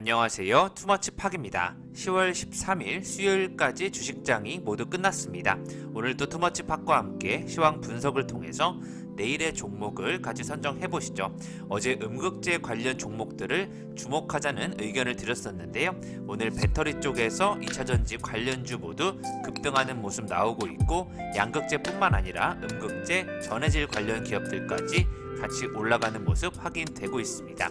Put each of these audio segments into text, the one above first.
안녕하세요. 투머치 팍입니다. 10월 13일 수요일까지 주식장이 모두 끝났습니다. 오늘도 투머치 팍과 함께 시황 분석을 통해서 내일의 종목을 같이 선정해 보시죠. 어제 음극재 관련 종목들을 주목하자는 의견을 드렸었는데요. 오늘 배터리 쪽에서 2차전지 관련주 모두 급등하는 모습 나오고 있고, 양극재뿐만 아니라 음극재, 전해질 관련 기업들까지 같이 올라가는 모습 확인되고 있습니다.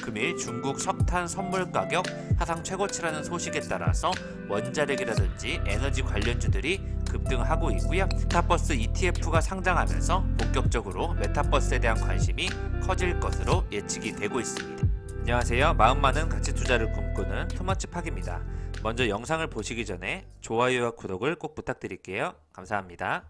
금일 중국 석탄 선물 가격 사상 최고치라는 소식에 따라서 원자력이라든지 에너지 관련주들이 급등하고 있고요. 메타버스 ETF가 상장하면서 본격적으로 메타버스에 대한 관심이 커질 것으로 예측이 되고 있습니다. 안녕하세요. 마음 많은 가치 투자를 꿈꾸는 투머치 팍입니다. 먼저 영상을 보시기 전에 좋아요와 구독을 꼭 부탁드릴게요. 감사합니다.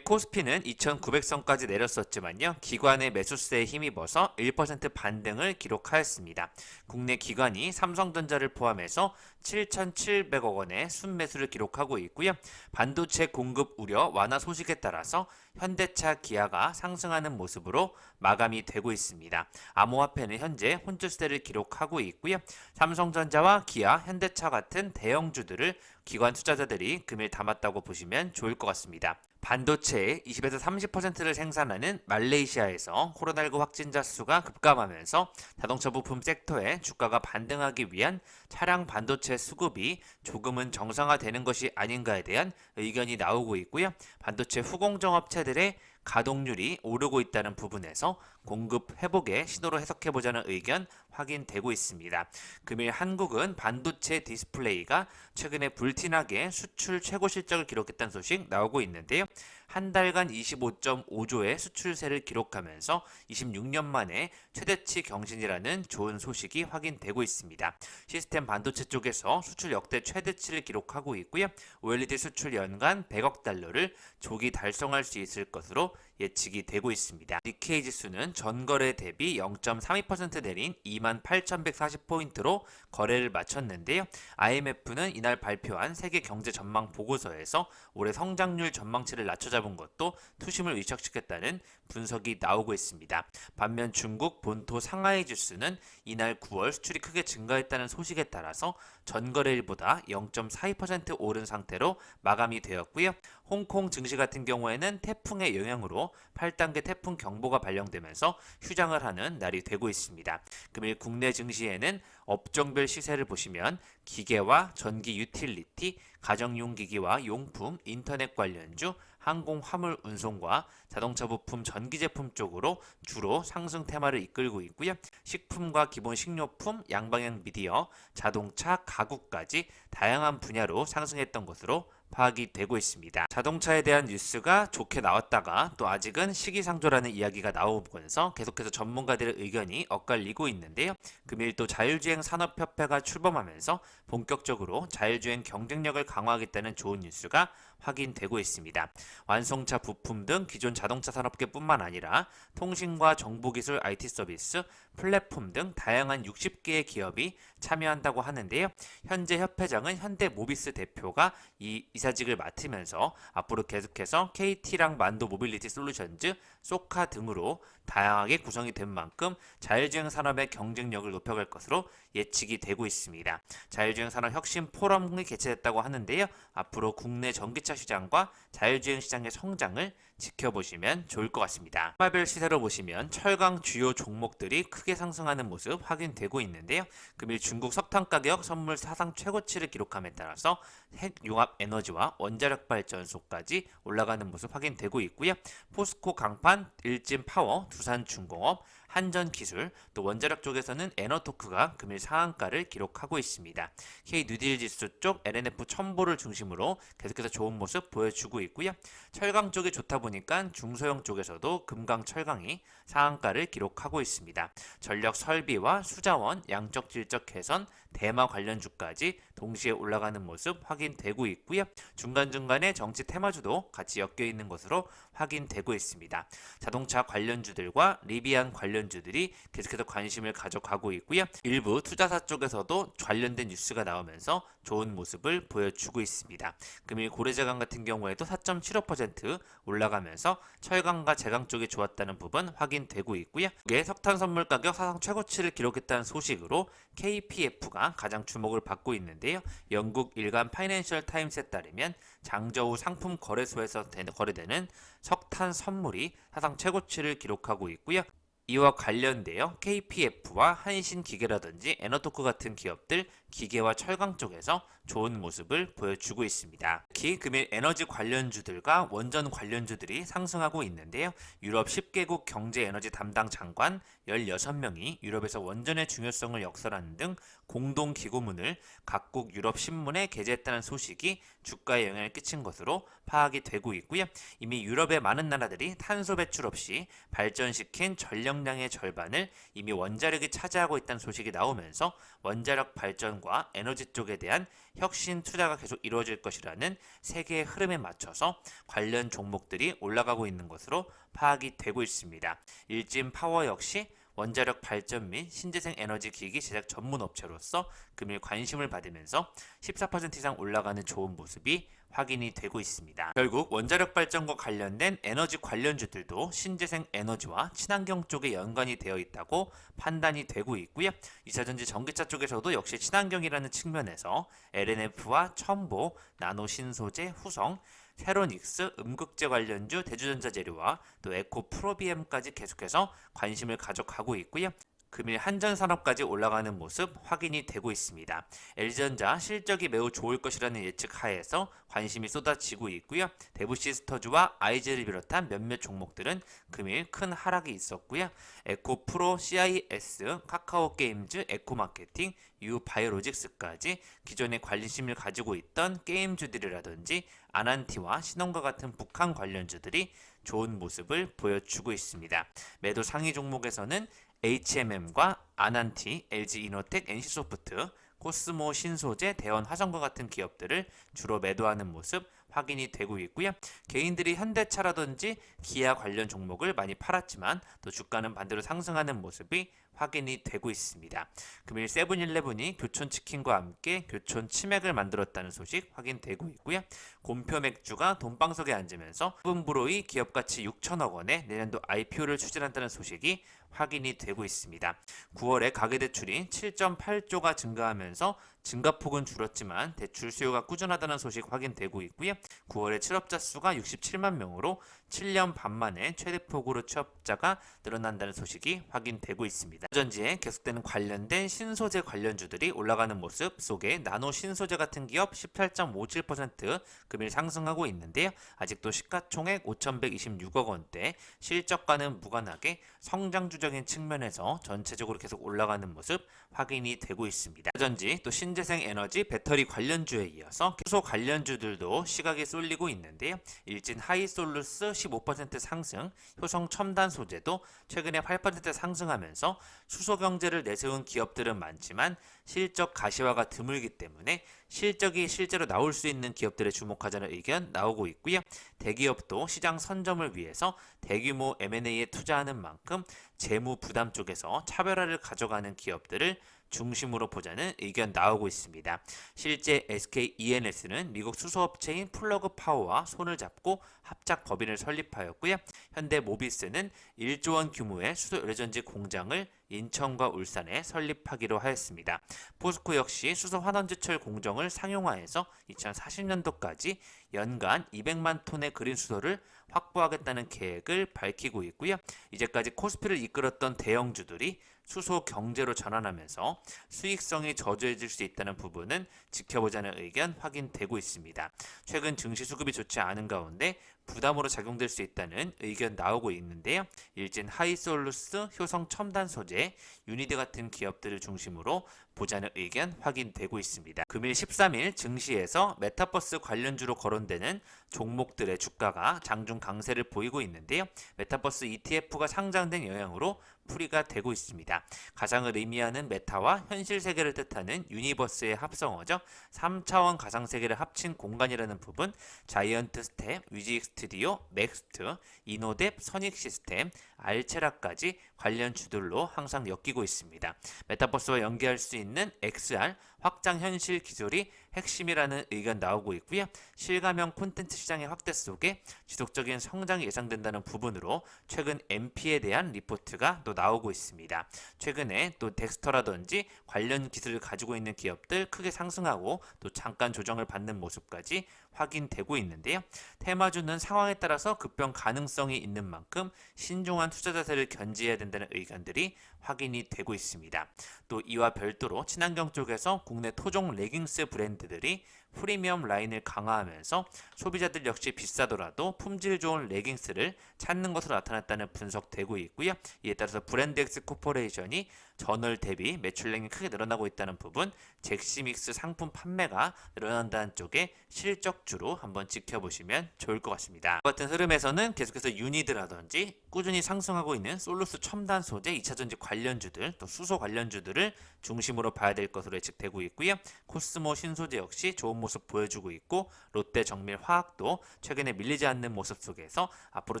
코스피는 2,900선까지 내렸었지만요. 기관의 매수세에 힘입어서 1% 반등을 기록하였습니다. 국내 기관이 삼성전자를 포함해서 7,700억 원의 순매수를 기록하고 있고요. 반도체 공급 우려 완화 소식에 따라서 현대차, 기아가 상승하는 모습으로 마감이 되고 있습니다. 암호화폐는 현재 혼주세를 기록하고 있고요. 삼성전자와 기아, 현대차 같은 대형주들을 기관 투자자들이 금일 담았다고 보시면 좋을 것 같습니다. 반도체의 20에서 30%를 생산하는 말레이시아에서 코로나19 확진자 수가 급감하면서 자동차 부품 섹터의 주가가 반등하기 위한 차량 반도체 수급이 조금은 정상화되는 것이 아닌가에 대한 의견이 나오고 있고요. 반도체 후공정업체들의 가동률이 오르고 있다는 부분에서 공급 회복의 신호로 해석해보자는 의견 확인되고 있습니다. 금일 한국은 반도체 디스플레이가 최근에 불티나게 수출 최고 실적을 기록했다는 소식 나오고 있는데요. 한 달간 25.5조의 수출세를 기록하면서 26년 만에 최대치 경신이라는 좋은 소식이 확인되고 있습니다. 시스템 반도체 쪽에서 수출 역대 최대치를 기록하고 있고요. OLED 수출 연간 100억 달러를 조기 달성할 수 있을 것으로 예측이 되고 있습니다. 니케이 지수는 전거래 대비 0.32% 내린 28,140포인트로 거래를 마쳤는데요. IMF는 이날 발표한 세계 경제 전망 보고서에서 올해 성장률 전망치를 낮춰 잡은 것도 투심을 위축시켰다는 분석이 나오고 있습니다. 반면 중국 본토 상하이 지수는 이날 9월 수출이 크게 증가했다는 소식에 따라서 전거래일보다 0.42% 오른 상태로 마감이 되었고요. 홍콩 증시 같은 경우에는 태풍의 영향으로 8단계 태풍 경보가 발령되면서 휴장을 하는 날이 되고 있습니다. 금일 국내 증시에는 업종별 시세를 보시면 기계와 전기 유틸리티, 가정용 기기와 용품, 인터넷 관련주, 항공 화물 운송과 자동차 부품 전기 제품 쪽으로 주로 상승 테마를 이끌고 있고요. 식품과 기본 식료품, 양방향 미디어, 자동차, 가구까지 다양한 분야로 상승했던 것으로 파악이 되고 있습니다. 자동차에 대한 뉴스가 좋게 나왔다가 또 아직은 시기상조라는 이야기가 나오면서 계속해서 전문가들의 의견이 엇갈리고 있는데요. 금일 또 자율주행 산업협회가 출범하면서 본격적으로 자율주행 경쟁력을 강화하겠다는 좋은 뉴스가 확인되고 있습니다. 완성차 부품 등 기존 자동차 산업계뿐만 아니라 통신과 정보기술 IT 서비스, 플랫폼 등 다양한 60개의 기업이 참여한다고 하는데요. 현재 협회장은 현대모비스 대표가 이 이사직을 맡으면서 앞으로 계속해서 KT랑 만도 모빌리티 솔루션즈, 소카 등으로 다양하게 구성이 된 만큼 자율주행 산업의 경쟁력을 높여갈 것으로 예측이 되고 있습니다. 자율주행 산업 혁신 포럼이 개최됐다고 하는데요. 앞으로 국내 전기차 시장과 자율주행 시장의 성장을 지켜보시면 좋을 것 같습니다. 테마별 시세로 보시면 철강 주요 종목들이 크게 상승하는 모습 확인되고 있는데요. 금일 중국 석탄 가격 선물 사상 최고치를 기록함에 따라서 핵융합 에너지와 원자력 발전소까지 올라가는 모습 확인되고 있고요. 포스코 강판, 일진파워, 두산중공업, 한전기술, 또 원자력 쪽에서는 에너토크가 금일 상한가를 기록하고 있습니다. K뉴딜 지수 쪽 LNF 첨보를 중심으로 계속해서 좋은 모습 보여주고 있고요. 철강 쪽이 좋다 보니까 중소형 쪽에서도 금강 철강이 상한가를 기록하고 있습니다. 전력 설비와 수자원, 양적 질적 개선, 대마 관련주까지 동시에 올라가는 모습 확인되고 있고요. 중간중간에 정치 테마주도 같이 엮여 있는 것으로 확인되고 있습니다. 자동차 관련주들과 리비안 관련주들이 계속해서 관심을 가져가고 있고요. 일부 투자사 쪽에서도 관련된 뉴스가 나오면서 좋은 모습을 보여주고 있습니다. 금일 고래제강 같은 경우에도 4.75% 올라가면서 철강과 제강 쪽이 좋았다는 부분 확인되고 있고요. 이게 석탄 선물 가격 사상 최고치를 기록했다는 소식으로 KPF가 가장 주목을 받고 있는데요. 영국 일간 파이낸셜 타임스에 따르면 장저우 상품 거래소에서 거래되는 석탄 선물이 사상 최고치를 기록하고 있고요. 이와 관련되어 KPF와 한신기계라든지 에너토크 같은 기업들 기계와 철강 쪽에서 좋은 모습을 보여주고 있습니다. 특히 금일 에너지 관련주들과 원전 관련주들이 상승하고 있는데요. 유럽 10개국 경제에너지 담당 장관 16명이 유럽에서 원전의 중요성을 역설하는 등 공동 기고문을 각국 유럽 신문에 게재했다는 소식이 주가에 영향을 끼친 것으로 파악이 되고 있고요. 이미 유럽의 많은 나라들이 탄소 배출 없이 발전시킨 전력량의 절반을 이미 원자력이 차지하고 있다는 소식이 나오면서 원자력 발전과 에너지 쪽에 대한 혁신 투자가 계속 이루어질 것이라는 세계의 흐름에 맞춰서 관련 종목들이 올라가고 있는 것으로 파악이 되고 있습니다. 일진 파워 역시 원자력 발전 및 신재생 에너지 기기 제작 전문 업체로서 금일 관심을 받으면서 14% 이상 올라가는 좋은 모습이 확인이 되고 있습니다. 결국 원자력 발전과 관련된 에너지 관련주들도 신재생 에너지와 친환경 쪽에 연관이 되어 있다고 판단이 되고 있고요. 2차전지 전기차 쪽에서도 역시 친환경이라는 측면에서 LNF와 첨보, 나노신소재, 후성, 세로닉스, 음극재 관련주, 대주전자재료와 또 에코프로비엠까지 계속해서 관심을 가져가고 있고요. 금일 한전산업까지 올라가는 모습 확인이 되고 있습니다. LG전자 실적이 매우 좋을 것이라는 예측 하에서 관심이 쏟아지고 있고요. 대부시스터즈와 아이즈를 비롯한 몇몇 종목들은 금일 큰 하락이 있었고요. 에코프로, CIS, 카카오게임즈, 에코마케팅, 유바이오로직스까지 기존에 관심을 가지고 있던 게임주들이라든지 아난티와 신원과 같은 북한 관련주들이 좋은 모습을 보여주고 있습니다. 매도 상위 종목에서는 HMM과 아난티, LG이노텍, NC소프트, 코스모 신소재, 대원화성과 같은 기업들을 주로 매도하는 모습 확인이 되고 있고요. 개인들이 현대차라든지 기아 관련 종목을 많이 팔았지만 또 주가는 반대로 상승하는 모습이 확인이 되고 있습니다. 금일 세븐일레븐이 교촌치킨과 함께 교촌 치맥을 만들었다는 소식 확인되고 있고요. 곰표 맥주가 돈방석에 앉으면서 세븐브로이 기업가치 6천억 원에 내년도 IPO를 추진한다는 소식이 확인이 되고 있습니다. 9월에 가계대출이 7.8조가 증가하면서 증가폭은 줄었지만 대출 수요가 꾸준하다는 소식 확인되고 있고요. 9월에 취업자 수가 67만 명으로 7년 반 만에 최대폭으로 취업자가 늘어난다는 소식이 확인되고 있습니다. 전지에 계속되는 관련된 신소재 관련주들이 올라가는 모습 속에 나노 신소재 같은 기업 18.57% 금일 상승하고 있는데요. 아직도 시가총액 5,126억 원대, 실적과는 무관하게 성장주적인 측면에서 전체적으로 계속 올라가는 모습 확인이 되고 있습니다. 전지 또 신재생 에너지 배터리 관련주에 이어서 수소 관련주들도 시각이 쏠리고 있는데요. 일진 하이솔루스 15% 상승, 효성 첨단 소재도 최근에 8% 상승하면서 수소 경제를 내세운 기업들은 많지만 실적 가시화가 드물기 때문에 실적이 실제로 나올 수 있는 기업들에 주목하자는 의견 나오고 있고요. 대기업도 시장 선점을 위해서 대규모 M&A에 투자하는 만큼 재무 부담 쪽에서 차별화를 가져가는 기업들을 중심으로 보자는 의견 나오고 있습니다. 실제 SK E&S는 미국 수소업체인 플러그 파워와 손을 잡고 합작 법인을 설립하였고요. 현대 모비스는 1조 원 규모의 수소 연료전지 공장을 인천과 울산에 설립하기로 하였습니다. 포스코 역시 수소 환원제철 공정을 상용화해서 2040년도까지 연간 200만 톤의 그린 수소를 확보하겠다는 계획을 밝히고 있고요. 이제까지 코스피를 이끌었던 대형주들이 수소 경제로 전환하면서 수익성이 저조해질 수 있다는 부분은 지켜보자는 의견 확인되고 있습니다. 최근 증시 수급이 좋지 않은 가운데 부담으로 작용될 수 있다는 의견 나오고 있는데요. 일진 하이솔루스, 효성 첨단 소재, 유니드 같은 기업들을 중심으로 보자는 의견 확인되고 있습니다. 금일 13일 증시에서 메타버스 관련주로 거론되는 종목들의 주가가 장중 강세를 보이고 있는데요. 메타버스 ETF가 상장된 영향으로 풀이가 되고 있습니다. 가상을 의미하는 메타와 현실 세계를 뜻하는 유니버스의 합성어죠. 3차원 가상 세계를 합친 공간이라는 부분, 자이언트 스텝, 위직 스튜디오, 맥스트, 이노뎁, 선익 시스템, 알체라까지 관련 주들로 항상 엮이고 있습니다. 메타버스와 연계할 수 있는 XR, 확장 현실 기술이 핵심이라는 의견 나오고 있고요. 실감형 콘텐츠 시장의 확대 속에 지속적인 성장이 예상된다는 부분으로 최근 MP에 대한 리포트가 또 나오고 있습니다. 최근에 또 덱스터라든지 관련 기술을 가지고 있는 기업들 크게 상승하고 또 잠깐 조정을 받는 모습까지 확인되고 있는데요. 테마주는 상황에 따라서 급변 가능성이 있는 만큼 신중한 투자 자세를 견지해야 된다는 의견들이 확인이 되고 있습니다. 또 이와 별도로 친환경 쪽에서 국내 토종 레깅스 브랜드들이 프리미엄 라인을 강화하면서 소비자들 역시 비싸더라도 품질 좋은 레깅스를 찾는 것으로 나타났다는 분석되고 있고요. 이에 따라서 브랜드엑스 코퍼레이션이 전월 대비 매출량이 크게 늘어나고 있다는 부분, 잭시믹스 상품 판매가 늘어난다는 쪽에 실적주로 한번 지켜보시면 좋을 것 같습니다. 같은 흐름에서는 계속해서 유니드라든지 꾸준히 상승하고 있는 솔루스 첨단 소재, 2차전지 관련주들, 또 수소 관련주들을 중심으로 봐야 될 것으로 예측되고 있고요. 코스모 신소재 역시 좋은 모습 보여주고 있고, 롯데 정밀 화학도 최근에 밀리지 않는 모습 속에서 앞으로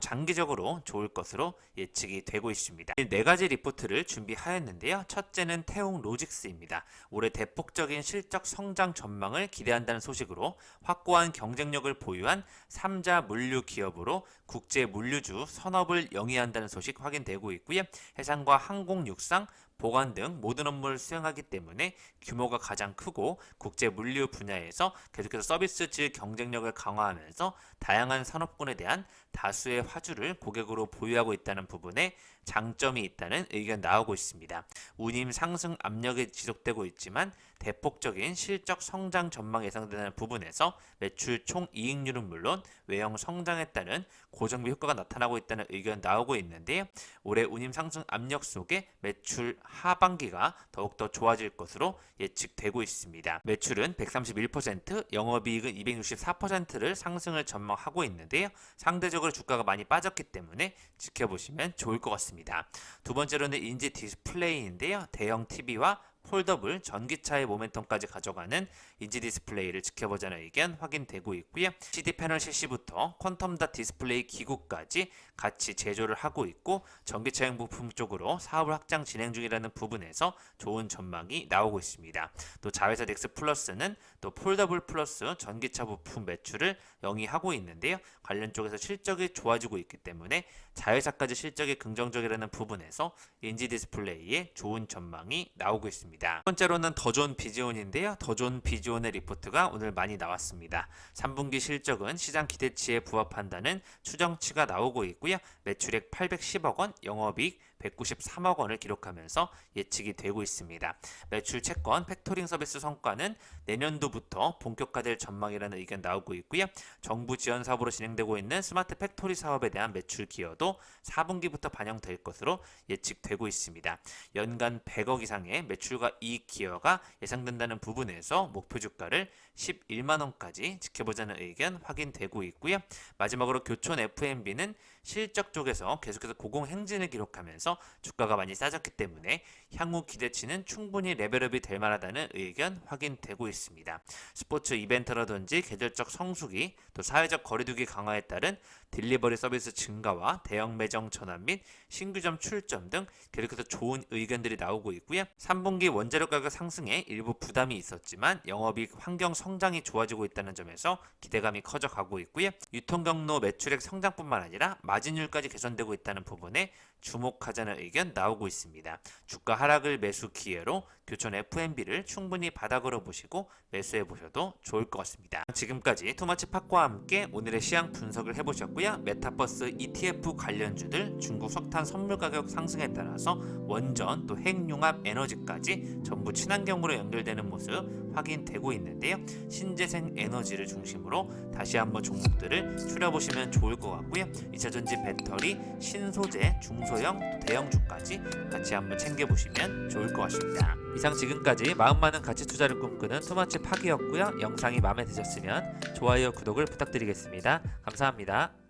장기적으로 좋을 것으로 예측이 되고 있습니다. 네 가지 리포트를 준비하였는데요. 첫째는 태웅 로직스입니다. 올해 대폭적인 실적 성장 전망을 기대한다는 소식으로 확고한 경쟁력을 보유한 3자 물류 기업으로 국제 물류주 선업을 영위한다는 소식 확인되고 있고요. 해상과 항공, 육상, 보관 등 모든 업무를 수행하기 때문에 규모가 가장 크고 국제 물류 분야에서 계속해서 서비스 질 경쟁력을 강화하면서 다양한 산업군에 대한 다수의 화주를 고객으로 보유하고 있다는 부분에 장점이 있다는 의견 나오고 있습니다. 운임 상승 압력이 지속되고 있지만 대폭적인 실적 성장 전망 예상되는 부분에서 매출 총 이익률은 물론 외형 성장에 따른 고정비 효과가 나타나고 있다는 의견 나오고 있는데요. 올해 운임 상승 압력 속에 매출 하반기가 더욱더 좋아질 것으로 예측되고 있습니다. 매출은 131%, 영업이익은 264%를 상승을 전망하고 있는데요. 상대적으로 주가가 많이 빠졌기 때문에 지켜보시면 좋을 것 같습니다. 두 번째로는 인지 디스플레이인데요. 대형 TV와 폴더블, 전기차의 모멘텀까지 가져가는 인지 디스플레이를 지켜보자는 의견 확인되고 있고요. CD 패널 실시부터 퀀텀.닷 디스플레이 기구까지 같이 제조를 하고 있고, 전기차용 부품 쪽으로 사업을 확장 진행 중이라는 부분에서 좋은 전망이 나오고 있습니다. 또 자회사 넥스 플러스는 또 폴더블 플러스 전기차 부품 매출을 영위하고 있는데요. 관련 쪽에서 실적이 좋아지고 있기 때문에 자회사까지 실적이 긍정적이라는 부분에서 인지 디스플레이에 좋은 전망이 나오고 있습니다. 두 번째로는 더존 비지온인데요. 더존 비지온의 리포트가 오늘 많이 나왔습니다. 3분기 실적은 시장 기대치에 부합한다는 추정치가 나오고 있고요. 매출액 810억 원, 영업이익 193억 원을 기록하면서 예측이 되고 있습니다. 매출 채권, 팩토링 서비스 성과는 내년도부터 본격화될 전망이라는 의견 나오고 있고요. 정부 지원 사업으로 진행되고 있는 스마트 팩토리 사업에 대한 매출 기여도 4분기부터 반영될 것으로 예측되고 있습니다. 연간 100억 이상의 매출과 이익 기여가 예상된다는 부분에서 목표 주가를 11만 원까지 지켜보자는 의견 확인되고 있고요. 마지막으로 교촌 F&B는 실적 쪽에서 계속해서 고공행진을 기록하면서 주가가 많이 싸졌기 때문에 향후 기대치는 충분히 레벨업이 될 만하다는 의견 확인되고 있습니다. 스포츠 이벤트라든지 계절적 성수기, 또 사회적 거리두기 강화에 따른 딜리버리 서비스 증가와 대형 매장 전환 및 신규점 출점 등 계속해서 좋은 의견들이 나오고 있고요. 3분기 원자료 가격 상승에 일부 부담이 있었지만 영업이익 환경 성장이 좋아지고 있다는 점에서 기대감이 커져가고 있고요. 유통경로 매출액 성장뿐만 아니라 마진율까지 개선되고 있다는 부분에 주목하자는 의견 나오고 있습니다. 주가 하락을 매수 기회로 교촌 F&B를 충분히 바닥으로 보시고 매수해 보셔도 좋을 것 같습니다. 지금까지 투머치 팟과 함께 오늘의 시황 분석을 해보셨고요. 메타버스 ETF 관련주들, 중국 석탄 선물 가격 상승에 따라서 원전 또 핵융합 에너지까지 전부 친환경으로 연결되는 모습 확인되고 있는데요. 신재생 에너지를 중심으로 다시 한번 종목들을 추려보시면 좋을 것 같고요. 2차전지 배터리, 신소재, 중소형, 대형주까지 같이 한번 챙겨보시면 좋을 것 같습니다. 이상 지금까지 마음 많은 가치 투자를 꿈꾸는 투머치 팟이었고요. 영상이 마음에 드셨으면 좋아요, 구독을 부탁드리겠습니다. 감사합니다.